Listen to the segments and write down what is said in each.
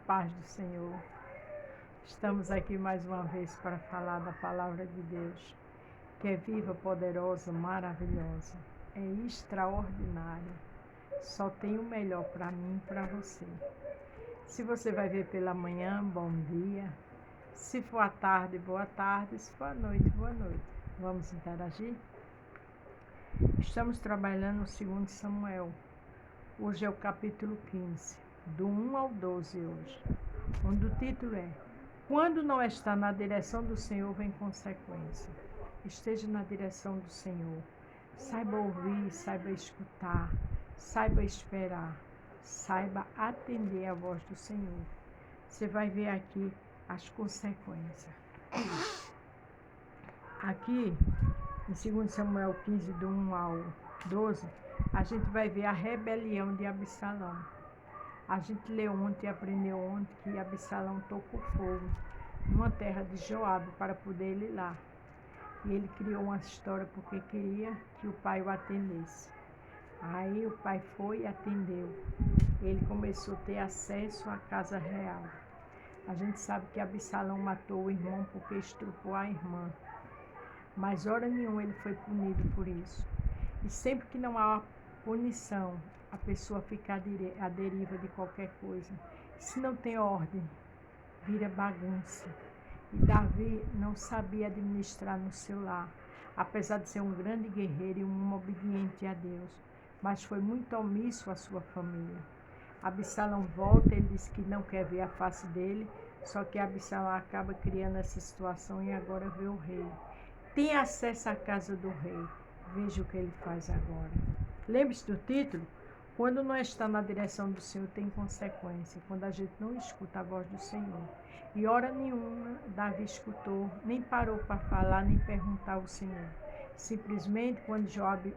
paz do Senhor. Estamos aqui mais uma vez para falar da palavra de Deus, que é viva, poderosa, maravilhosa, é extraordinária. Só tem o melhor para mim e para você. Se você vai ver pela manhã, bom dia. Se for à tarde, boa tarde. Se for à noite, boa noite. Vamos interagir? Estamos trabalhando no 2 Samuel. Hoje é o capítulo 15, do 1 ao 12 hoje, onde o título é: Quando não está na direção do Senhor, vem consequência. Esteja na direção do Senhor. Saiba ouvir, saiba escutar, saiba esperar, saiba atender a voz do Senhor. Você vai ver aqui as consequências. Aqui, em 2 Samuel 15, do 1 ao 12, a gente vai ver a rebelião de Absalão. A gente leu ontem e aprendeu ontem que Absalão tocou fogo numa terra de Joabe para poder ele ir lá. E ele criou uma história porque queria que o pai o atendesse. Aí o pai foi e atendeu. Ele começou a ter acesso à casa real. A gente sabe que Absalão matou o irmão porque estrupou a irmã. Mas hora nenhuma ele foi punido por isso. E sempre que não há punição, a pessoa fica à deriva de qualquer coisa. Se não tem ordem, vira bagunça. E Davi não sabia administrar no seu lar, apesar de ser um grande guerreiro e um homem obediente a Deus, mas foi muito omisso à sua família. Absalão volta, ele diz que não quer ver a face dele, só que Absalão acaba criando essa situação e agora vê o rei. Tem acesso à casa do rei. Veja o que ele faz agora. Lembre-se do título? Quando não está na direção do Senhor, tem consequência. Quando a gente não escuta a voz do Senhor. E hora nenhuma, Davi escutou, nem parou para falar, nem perguntar ao Senhor. Simplesmente, quando Joabe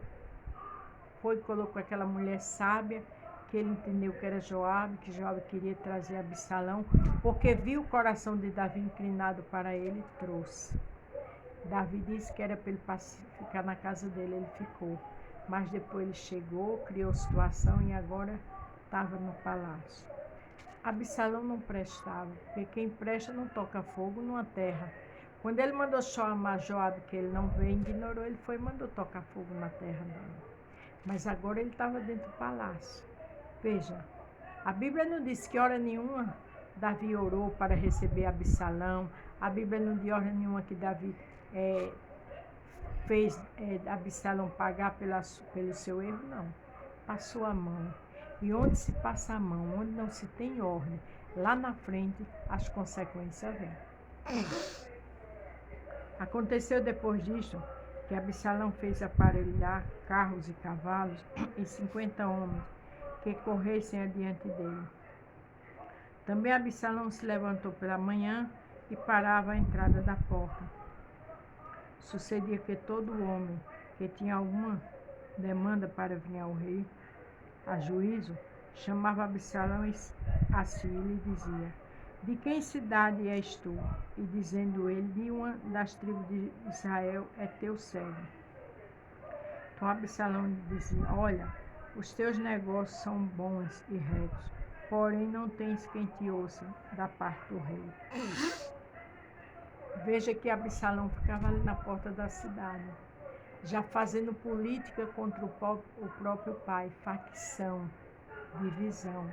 foi e colocou aquela mulher sábia, que ele entendeu que era Joabe, que Joabe queria trazer Absalão, porque viu o coração de Davi inclinado para ele e trouxe. Davi disse que era para ele ficar na casa dele, ele ficou. Mas depois ele chegou, criou situação e agora estava no palácio. Absalão não prestava, porque quem presta não toca fogo numa terra. Quando ele mandou chamar Joabe, que ele não veio, ignorou, ele foi e mandou tocar fogo na terra dele. Mas agora ele estava dentro do palácio. Veja, a Bíblia não diz que hora nenhuma Davi orou para receber Absalão. A Bíblia não diz hora nenhuma que Davi fez Absalão pagar pelo seu erro, não. Passou a mão. E onde se passa a mão, onde não se tem ordem, lá na frente as consequências vêm. Aconteceu depois disso que Absalão fez aparelhar carros e cavalos e 50 homens que corressem adiante dele. Também Absalão se levantou pela manhã e parava à entrada da porta. Sucedia que todo homem que tinha alguma demanda para vir ao rei a juízo, chamava Absalão a si e lhe dizia: De quem cidade és tu? E dizendo ele: De uma das tribos de Israel é teu servo. Então Absalão lhe dizia: Olha, os teus negócios são bons e retos, porém não tens quem te ouça da parte do rei. Veja que Absalão ficava ali na porta da cidade, já fazendo política contra o próprio pai, facção, divisão.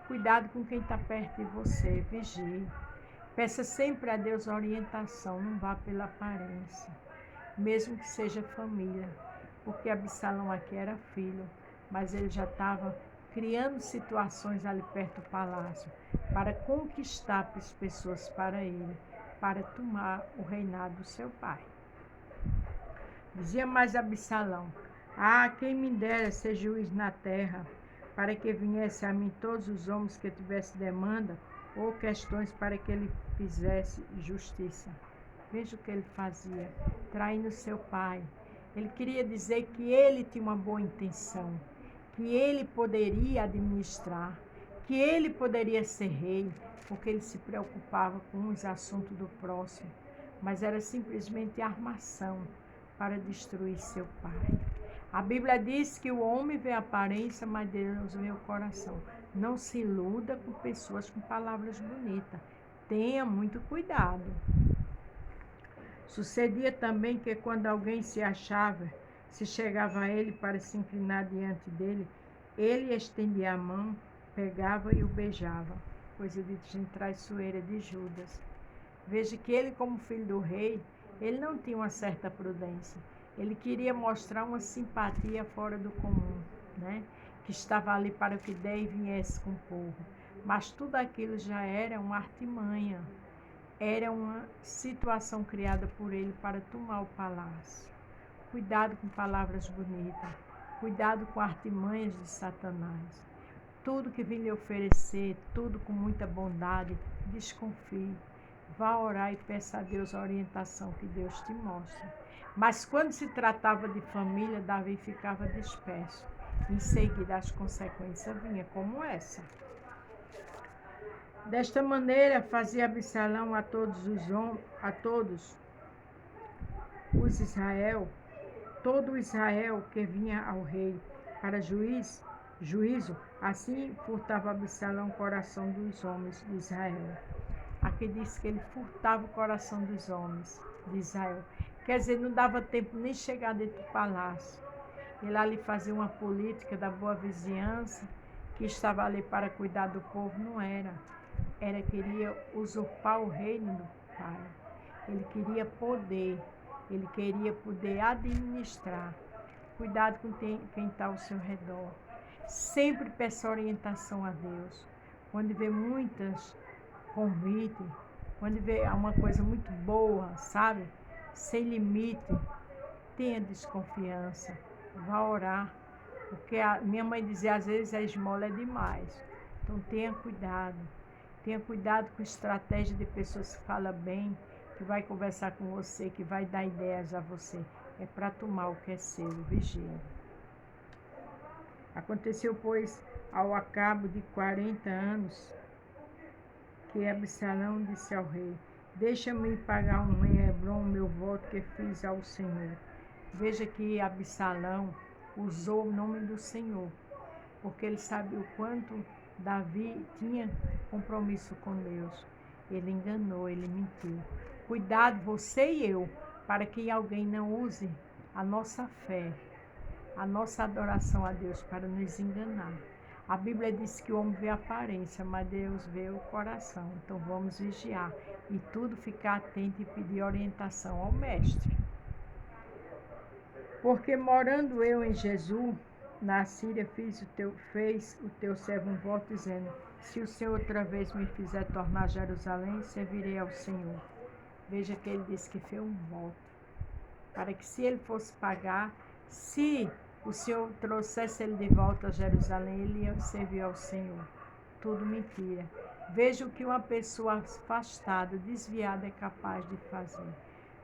Cuidado com quem está perto de você, vigie. Peça sempre a Deus orientação, não vá pela aparência, mesmo que seja família, porque Absalão aqui era filho, mas ele já estava criando situações ali perto do palácio para conquistar as pessoas para ele, para tomar o reinado do seu pai. Dizia mais Absalão: quem me dera ser juiz na terra, para que viesse a mim todos os homens que tivessem demanda ou questões para que ele fizesse justiça. Veja o que ele fazia, traindo seu pai. Ele queria dizer que ele tinha uma boa intenção, que ele poderia administrar, que ele poderia ser rei, porque ele se preocupava com os assuntos do próximo, mas era simplesmente armação para destruir seu pai. A Bíblia diz que o homem vê a aparência, mas Deus vê o coração. Não se iluda com pessoas com palavras bonitas. Tenha muito cuidado. Sucedia também que quando alguém se chegava a ele para se inclinar diante dele, ele estendia a mão, pegava e o beijava. Coisa de gente traiçoeira de Judas. Veja que ele, como filho do rei, ele não tinha uma certa prudência. Ele queria mostrar uma simpatia fora do comum, né? Que estava ali para que der e viesse com o povo. Mas tudo aquilo já era uma artimanha. Era uma situação criada por ele para tomar o palácio. Cuidado com palavras bonitas. Cuidado com artimanhas de Satanás. Tudo que vim lhe oferecer, tudo com muita bondade, desconfie. Vá orar e peça a Deus a orientação que Deus te mostra. Mas quando se tratava de família, Davi ficava disperso. Em seguida, as consequências vinham como essa. Desta maneira, fazia Absalão a todos os Israel, todo o Israel que vinha ao rei para juízo, assim furtava Absalão o coração dos homens de Israel. Aqui diz que ele furtava o coração dos homens de Israel. Quer dizer, não dava tempo nem chegar dentro do palácio. Ele ali fazia uma política da boa vizinhança, que estava ali para cuidar do povo, não era. Queria usurpar o reino do Pai. Ele queria poder, ele queria poder administrar. Cuidado com quem está ao seu redor. Sempre peça orientação a Deus. Quando vê muitas convite, quando vê uma coisa muito boa, sabe? Sem limite, tenha desconfiança, vá orar, porque minha mãe dizia, às vezes a esmola é demais, então tenha cuidado com estratégia de pessoas que falam bem, que vai conversar com você, que vai dar ideias a você, é para tomar o que é seu, vigia. Aconteceu, pois, ao cabo de 40 anos, que Absalão disse ao rei, deixa-me pagar em Hebrom o meu voto que fiz ao Senhor. Veja que Absalão usou o nome do Senhor, porque ele sabe o quanto Davi tinha compromisso com Deus. Ele enganou, ele mentiu. Cuidado, você e eu, para que alguém não use a nossa fé, a nossa adoração a Deus para nos enganar. A Bíblia diz que o homem vê a aparência, mas Deus vê o coração. Então vamos vigiar e tudo ficar atento e pedir orientação ao Mestre. Porque morando eu em Jesus, na Síria, fez o teu servo um voto, dizendo, se o Senhor outra vez me fizer tornar Jerusalém, servirei ao Senhor. Veja que ele disse que fez um voto, para que se ele fosse pagar, se o Senhor trouxesse ele de volta a Jerusalém, ele ia servir ao Senhor. Tudo mentira. Veja o que uma pessoa afastada, desviada é capaz de fazer.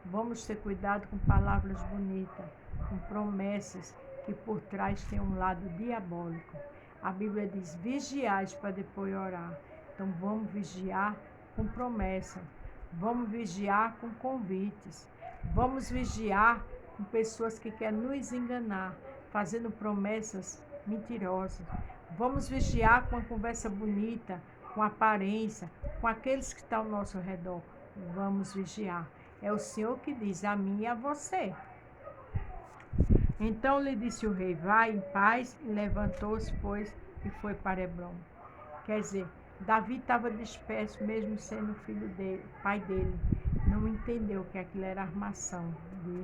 Vamos ter cuidado com palavras bonitas, com promessas que por trás tem um lado diabólico. A Bíblia diz, vigiais para depois orar. Então vamos vigiar com promessa, vamos vigiar com convites, vamos vigiar com pessoas que querem nos enganar, fazendo promessas mentirosas. Vamos vigiar com uma conversa bonita, com aparência, com aqueles que estão ao nosso redor. Vamos vigiar. É o Senhor que diz a mim e a você. Então lhe disse o rei, vai em paz, e levantou-se, pois, e foi para Hebrom. Quer dizer, Davi estava disperso, mesmo sendo filho dele, pai dele. Não entendeu que aquilo era armação de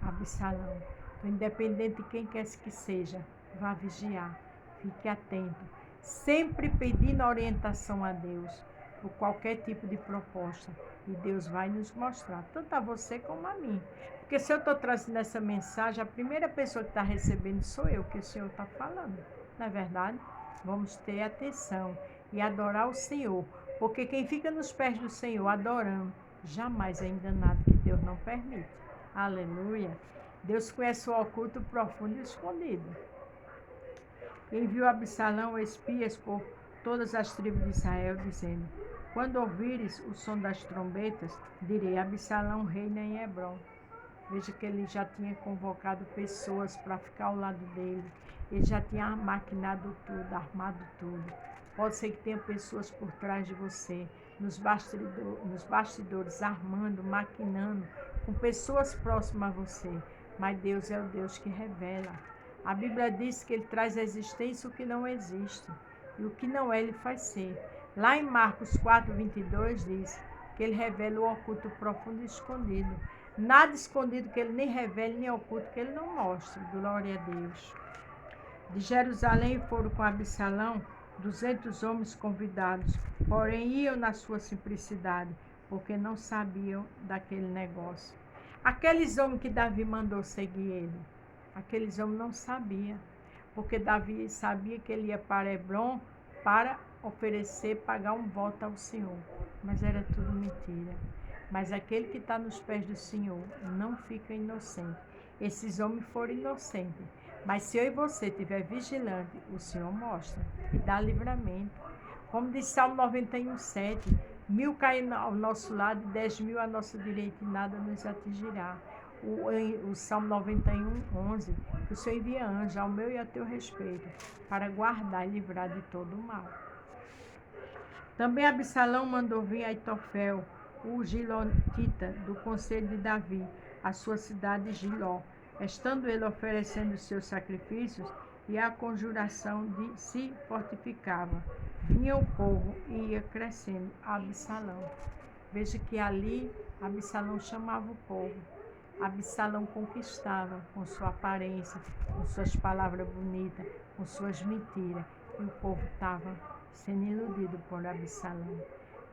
Absalão. Então, independente de quem quer que seja, vá vigiar, fique atento. Sempre pedindo orientação a Deus, por qualquer tipo de proposta. E Deus vai nos mostrar, tanto a você como a mim. Porque se eu estou trazendo essa mensagem, a primeira pessoa que está recebendo sou eu, que o Senhor está falando. Não é verdade? Vamos ter atenção e adorar o Senhor. Porque quem fica nos pés do Senhor adorando, jamais é enganado, que Deus não permite. Aleluia. Deus conhece o oculto, o profundo e o escondido. Enviou Absalão espias por todas as tribos de Israel, dizendo, quando ouvires o som das trombetas, direi, Absalão reina em Hebrom. Veja que ele já tinha convocado pessoas para ficar ao lado dele. Ele já tinha maquinado tudo, armado tudo. Pode ser que tenha pessoas por trás de você, nos bastidores, armando, maquinando, com pessoas próximas a você. Mas Deus é o Deus que revela. A Bíblia diz que ele traz à existência o que não existe. E o que não é, ele faz ser. Lá em Marcos 4:22 diz que ele revela o oculto, profundo e escondido. Nada escondido que ele nem revele, nem oculto que ele não mostre. Glória a Deus. De Jerusalém foram com Absalão 200 homens convidados, porém iam na sua simplicidade, porque não sabiam daquele negócio. Aqueles homens que Davi mandou seguir ele, aqueles homens não sabiam, porque Davi sabia que ele ia para Hebrom para oferecer, pagar um voto ao Senhor, mas era tudo mentira. Mas aquele que está nos pés do Senhor não fica inocente. Esses homens foram inocentes, mas se eu e você estiver vigilante, o Senhor mostra e dá livramento. Como diz Salmo 91:7, 1000 caem ao nosso lado e 10.000 à nossa direita e nada nos atingirá. O Salmo 91:11, o Senhor envia anjo ao meu e a teu respeito, para guardar e livrar de todo o mal. Também Absalão mandou vir Aitofel, o Gilotita, do conselho de Davi, à sua cidade Giló, estando ele oferecendo os seus sacrifícios, e a conjuração se fortificava. Vinha o povo e ia crescendo a Absalão. Veja que ali Absalão chamava o povo. Absalão conquistava com sua aparência, com suas palavras bonitas, com suas mentiras. E o povo estava sendo iludido por Absalão.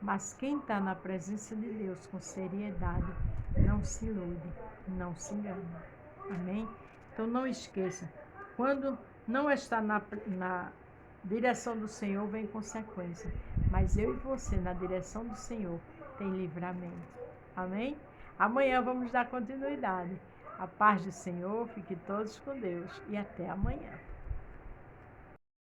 Mas quem está na presença de Deus com seriedade, não se ilude, não se engana. Amém? Então não esqueça, quando não está na direção do Senhor, vem consequência. Mas eu e você, na direção do Senhor, tem livramento. Amém? Amanhã vamos dar continuidade. A paz do Senhor, fique todos com Deus e até amanhã.